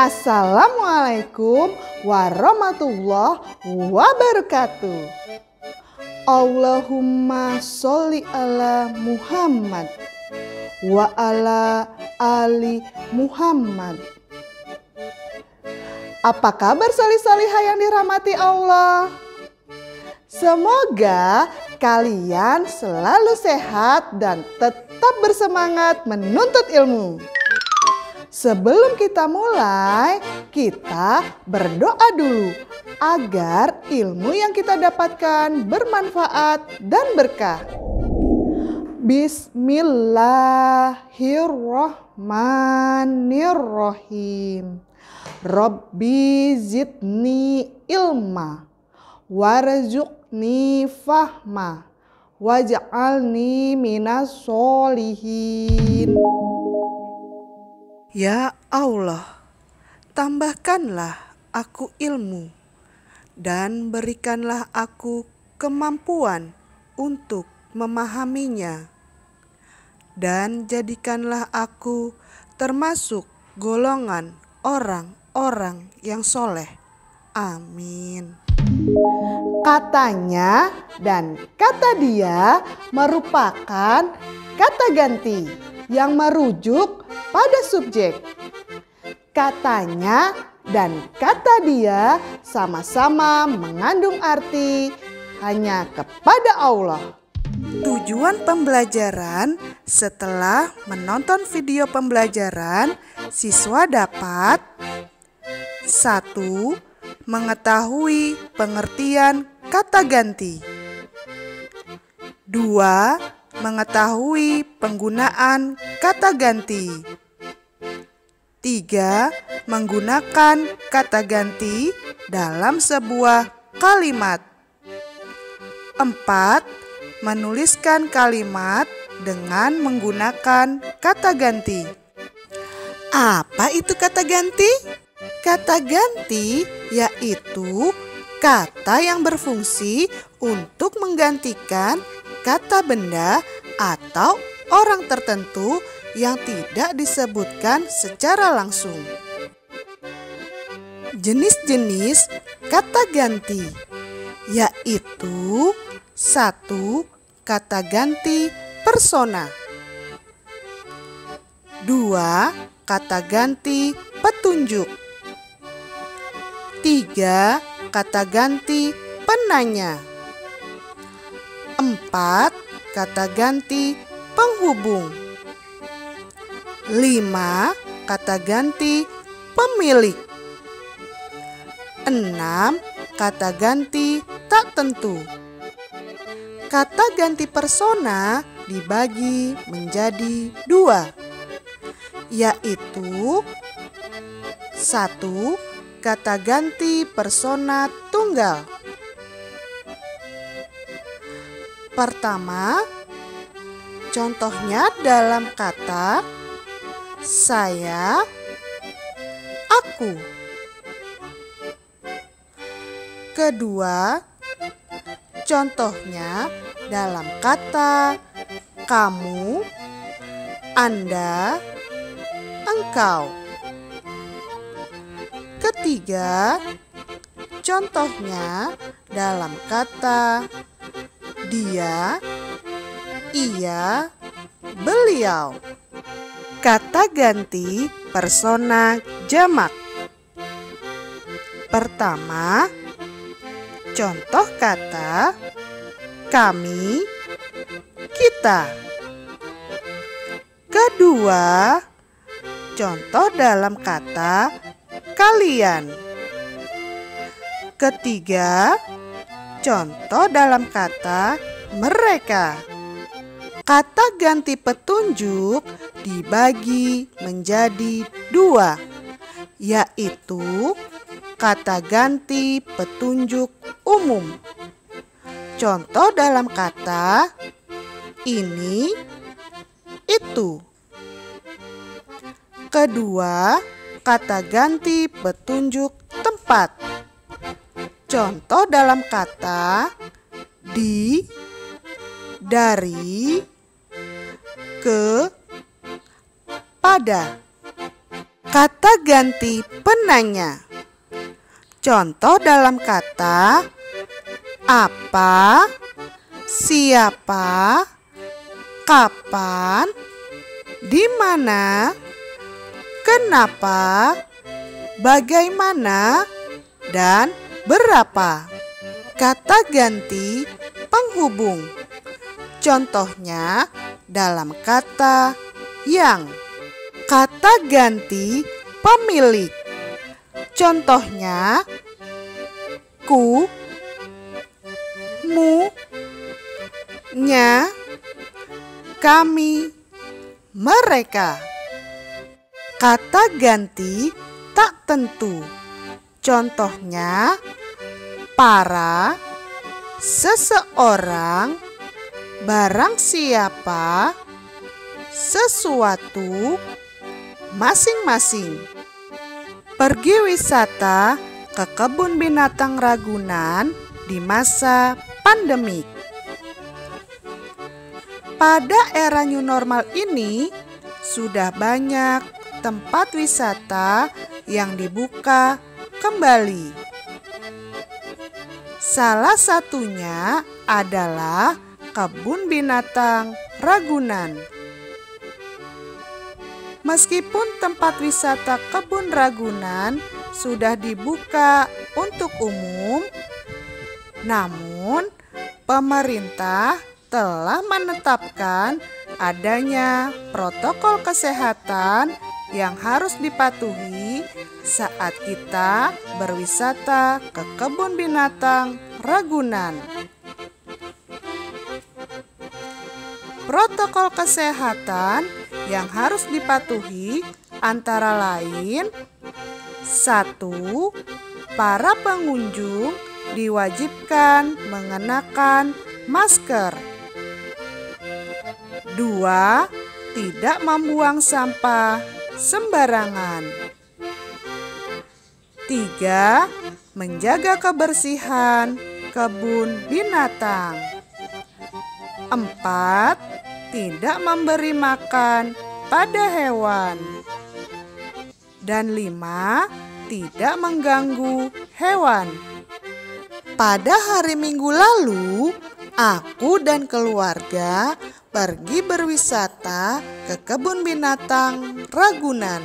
Assalamualaikum warahmatullahi wabarakatuh. Allahumma sholli ala Muhammad wa ala ali Muhammad. Apa kabar salih-salihah yang dirahmati Allah? Semoga kalian selalu sehat dan tetap bersemangat menuntut ilmu. Sebelum kita mulai, kita berdoa dulu agar ilmu yang kita dapatkan bermanfaat dan berkah. Bismillahirrahmanirrahim. Rabbi zidni ilma warzuqni fahma waj'alni minas sholihin. Ya Allah, tambahkanlah aku ilmu dan berikanlah aku kemampuan untuk memahaminya, dan jadikanlah aku termasuk golongan orang-orang yang soleh. Amin. Katanya dan kata dia merupakan kata ganti yang merujuk pada subjek. Katanya dan kata dia sama-sama mengandung arti hanya kepada Allah. Tujuan pembelajaran: setelah menonton video pembelajaran, siswa dapat 1. Mengetahui pengertian kata ganti. 2. Mengetahui penggunaan kata ganti. 3. Menggunakan kata ganti dalam sebuah kalimat. 4. Menuliskan kalimat dengan menggunakan kata ganti. Apa itu kata ganti? Kata ganti yaitu kata yang berfungsi untuk menggantikan kata benda atau orang tertentu yang tidak disebutkan secara langsung. Jenis-jenis kata ganti yaitu 1. Kata ganti persona. 2. Kata ganti petunjuk. 3. Kata ganti penanya. 4. Kata ganti penghubung. 5. Kata ganti pemilik. 6. Kata ganti tak tentu. Kata ganti persona dibagi menjadi 2, yaitu 1. Kata ganti persona tunggal. Pertama, contohnya dalam kata saya, aku. Kedua, contohnya dalam kata kamu, Anda, engkau. Ketiga, contohnya dalam kata dia, ia, beliau. Kata ganti persona jamak. Pertama, contoh kata kami, kita. Kedua, contoh dalam kata kalian. Ketiga, contoh dalam kata mereka. Kata ganti petunjuk dibagi menjadi 2, yaitu kata ganti petunjuk umum. Contoh dalam kata ini, itu. Kedua, kata ganti petunjuk tempat. Contoh dalam kata di, dari, ke, pada. Kata ganti penanya. Contoh dalam kata apa, siapa, kapan, di mana, kenapa, bagaimana, dan berapa. Kata ganti penghubung. Contohnya dalam kata yang. Kata ganti pemilik. Contohnya ku, mu, nya, kami, mereka. Kata ganti tak tentu. Contohnya para, seseorang, barang siapa, sesuatu, masing-masing. Pergi wisata ke kebun binatang Ragunan di masa pandemik. Pada era new normal ini, sudah banyak tempat wisata yang dibuka kembali. Salah satunya adalah kebun binatang Ragunan. Meskipun tempat wisata kebun Ragunan sudah dibuka untuk umum, namun pemerintah telah menetapkan adanya protokol kesehatan yang harus dipatuhi saat kita berwisata ke kebun binatang Ragunan. Protokol kesehatan yang harus dipatuhi antara lain: 1. Para pengunjung diwajibkan mengenakan masker. 2. Tidak membuang sampah sembarangan. 3. Menjaga kebersihan kebun binatang. 4. Tidak memberi makan pada hewan. Dan 5. Tidak mengganggu hewan. Pada hari Minggu lalu, aku dan keluarga pergi berwisata ke kebun binatang Ragunan.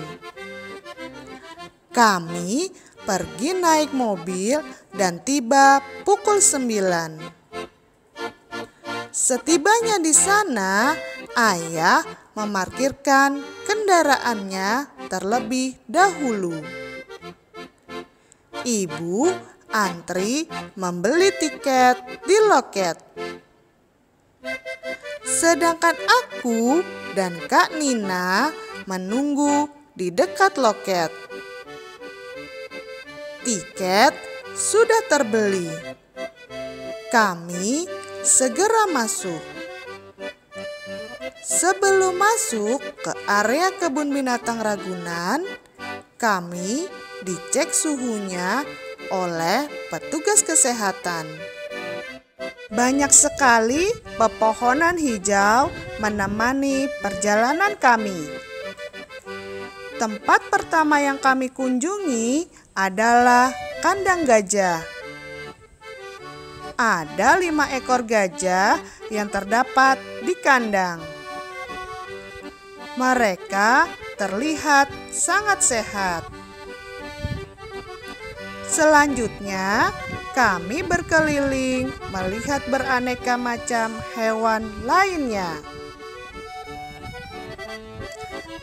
Kami pergi naik mobil dan tiba pukul 9. Setibanya di sana, ayah memarkirkan kendaraannya terlebih dahulu. Ibu antri membeli tiket di loket. Sedangkan aku dan Kak Nina menunggu di dekat loket. Tiket sudah terbeli. Kami segera masuk. Sebelum masuk ke area kebun binatang Ragunan, kami dicek suhunya oleh petugas kesehatan. Banyak sekali pepohonan hijau menemani perjalanan kami. Tempat pertama yang kami kunjungi adalah kandang gajah. Ada 5 ekor gajah yang terdapat di kandang. Mereka terlihat sangat sehat. Selanjutnya, kami berkeliling melihat beraneka macam hewan lainnya.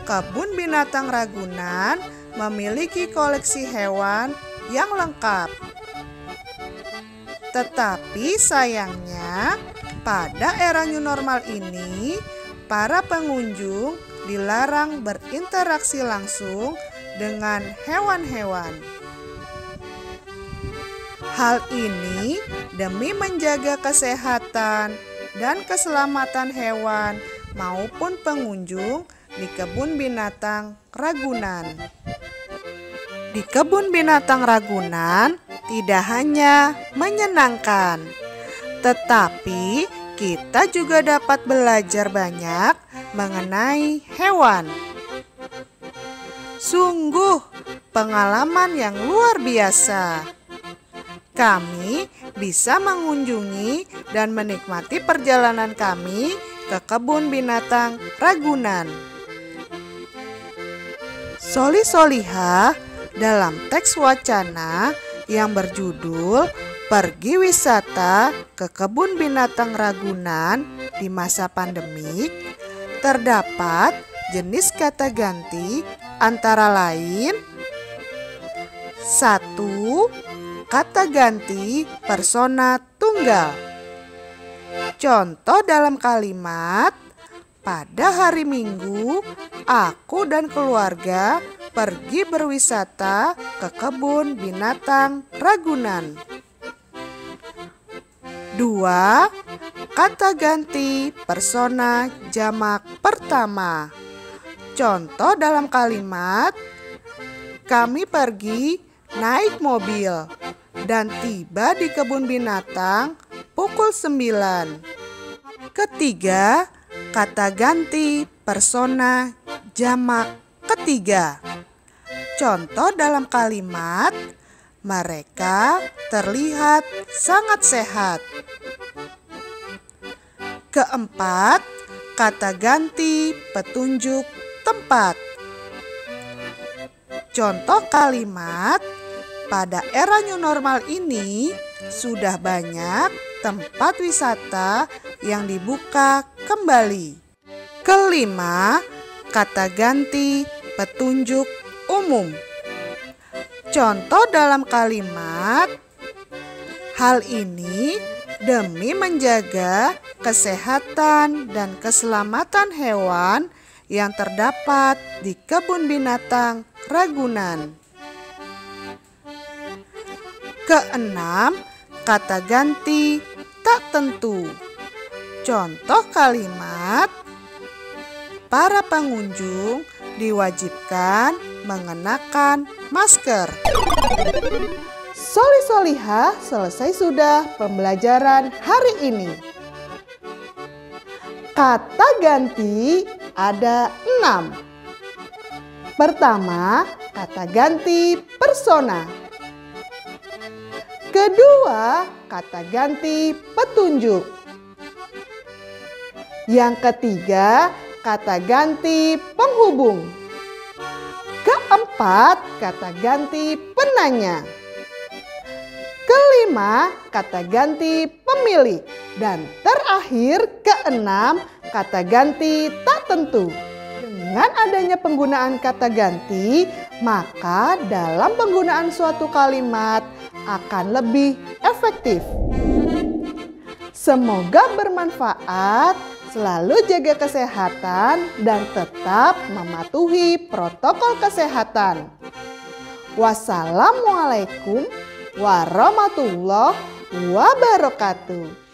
Kebun binatang Ragunan memiliki koleksi hewan yang lengkap. Tetapi sayangnya, pada era new normal ini, para pengunjung dilarang berinteraksi langsung dengan hewan-hewan. Hal ini demi menjaga kesehatan dan keselamatan hewan maupun pengunjung di kebun binatang Ragunan. Di kebun binatang Ragunan tidak hanya menyenangkan, tetapi kita juga dapat belajar banyak mengenai hewan. Sungguh pengalaman yang luar biasa. Kami bisa mengunjungi dan menikmati perjalanan kami ke kebun binatang Ragunan. Soli Solihah dalam teks wacana yang berjudul Pergi Wisata ke Kebun Binatang Ragunan di masa pandemik, terdapat jenis kata ganti antara lain: 1. Kata ganti persona tunggal. Contoh dalam kalimat, pada hari Minggu, aku dan keluarga pergi berwisata ke kebun binatang Ragunan. 2. Kata ganti persona jamak pertama. Contoh dalam kalimat, kami pergi naik mobil dan tiba di kebun binatang pukul 9. Ketiga, kata ganti persona jamak ketiga. Contoh dalam kalimat, mereka terlihat sangat sehat. Keempat, kata ganti petunjuk tempat. Contoh kalimat, pada era new normal ini sudah banyak tempat wisata yang dibuka kembali. Kelima, kata ganti petunjuk umum. Contoh dalam kalimat, hal ini demi menjaga kesehatan dan keselamatan hewan yang terdapat di kebun binatang Ragunan. Keenam, kata ganti tak tentu. Contoh kalimat, para pengunjung diwajibkan mengenakan masker. Soli Solihah, selesai sudah pembelajaran hari ini. Kata ganti ada 6. Pertama, kata ganti persona. Kedua, kata ganti petunjuk. Yang ketiga, kata ganti penghubung. Keempat, kata ganti penanya. Kelima, kata ganti pemilik. Dan terakhir, keenam, kata ganti tak tentu. Dengan adanya penggunaan kata ganti, maka dalam penggunaan suatu kalimat akan lebih efektif. Semoga bermanfaat, selalu jaga kesehatan dan tetap mematuhi protokol kesehatan. Wassalamualaikum warahmatullahi wabarakatuh.